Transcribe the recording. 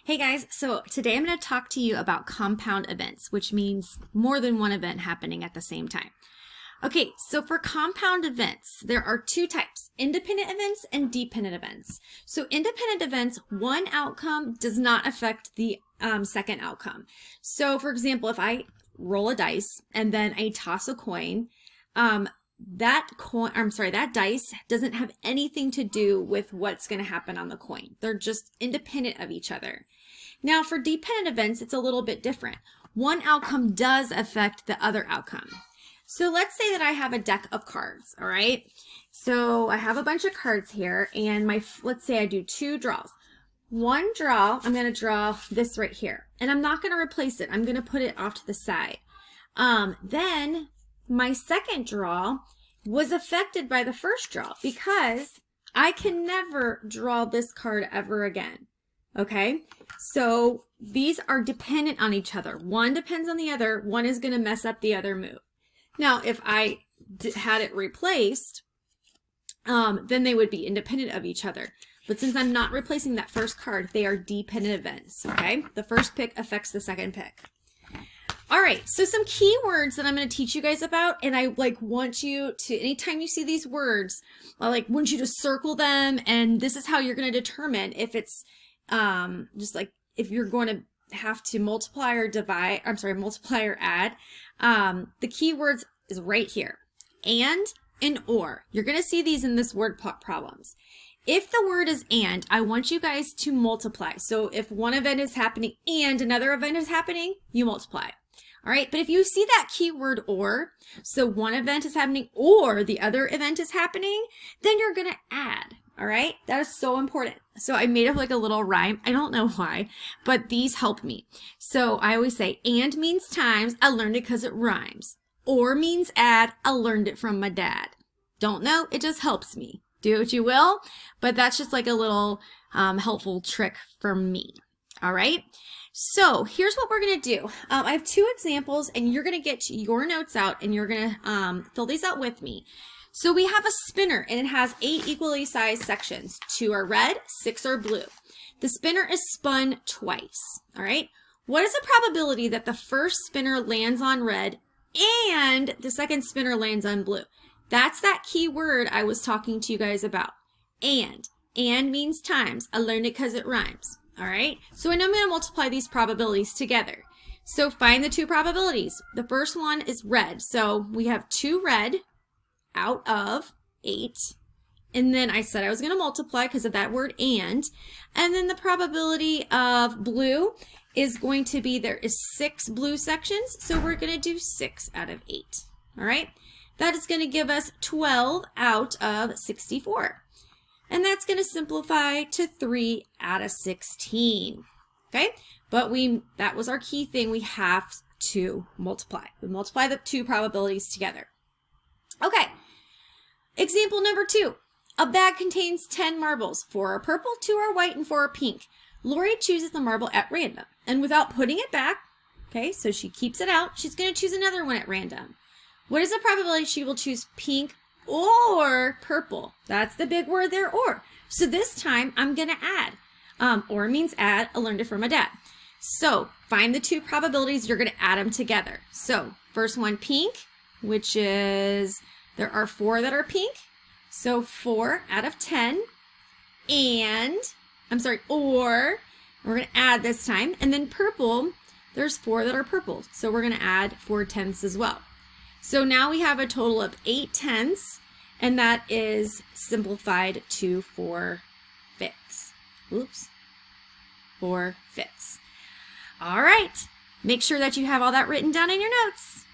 Hey guys, so today I'm going to talk to you about compound events, which means more than one event happening at the same time. Okay, so for compound events, there are two types, independent events and dependent events. So independent events, one outcome does not affect the second outcome. So for example, if I roll a dice and then I toss a coin, that dice doesn't have anything to do with what's going to happen on the coin. They're just independent of each other. Now for dependent events, it's a little bit different. One outcome does affect the other outcome. So let's say that I have a deck of cards, all right? So I have a bunch of cards here, and let's say I do two draws. One draw, I'm going to draw this right here, and I'm not going to replace it. I'm going to put it off to the side. Then my second draw was affected by the first draw because I can never draw this card ever again. Okay, so these are dependent on each other. One depends on the other. One is going to mess up the other move. Now, if I had it replaced, then they would be independent of each other. But since I'm not replacing that first card, they are dependent events. Okay, the first pick affects the second pick. All right, so some key words that I'm going to teach you guys about, and I want you to, anytime you see these words, I want you to circle them, and this is how you're going to determine if it's if you're going to have to multiply or add. The key words is right here, and or. You're going to see these in this word problems. If the word is and, I want you guys to multiply. So if one event is happening and another event is happening, you multiply. All right, but if you see that keyword or, so one event is happening or the other event is happening, then you're going to add. All right, that is so important. So I made up a little rhyme. I don't know why, but these help me. So I always say and means times. I learned it because it rhymes. Or means add. I learned it from my dad. Don't know, it just helps me. Do what you will, but that's just a little helpful trick for me. All right. So here's what we're going to do. I have two examples, and you're going to get your notes out, and you're going to fill these out with me. So we have a spinner, and it has 8 equally sized sections. 2 are red, 6 are blue. The spinner is spun twice. All right. What is the probability that the first spinner lands on red and the second spinner lands on blue? That's that key word I was talking to you guys about. And means times. I learned it because it rhymes. All right, so I know I'm going to multiply these probabilities together. So find the two probabilities. The first one is red. So we have 2 red out of 8. And then I said I was going to multiply because of that word and then the probability of blue is going to be, there is 6 blue sections. So we're going to do 6 out of 8. All right, that is going to give us 12 out of 64. And that's going to simplify to 3 out of 16. Okay, but that was our key thing. We have to multiply. We multiply the two probabilities together. Okay, example number 2. A bag contains 10 marbles. 4 are purple, 2 are white, and 4 are pink. Lori chooses the marble at random. And without putting it back, okay, so she keeps it out, she's going to choose another one at random. What is the probability she will choose pink or purple? That's the big word there, or. So this time I'm going to add. Or means add. I learned it from my dad. So find the two probabilities. You're going to add them together. So first one, pink, which is, there are 4 that are pink. So 4 out of 10. Or we're going to add this time. And then purple, there's 4 that are purple. So we're going to add 4 tenths as well. So now we have a total of 8 tenths, and that is simplified to 4 fifths. Oops, 4 fifths. All right, make sure that you have all that written down in your notes.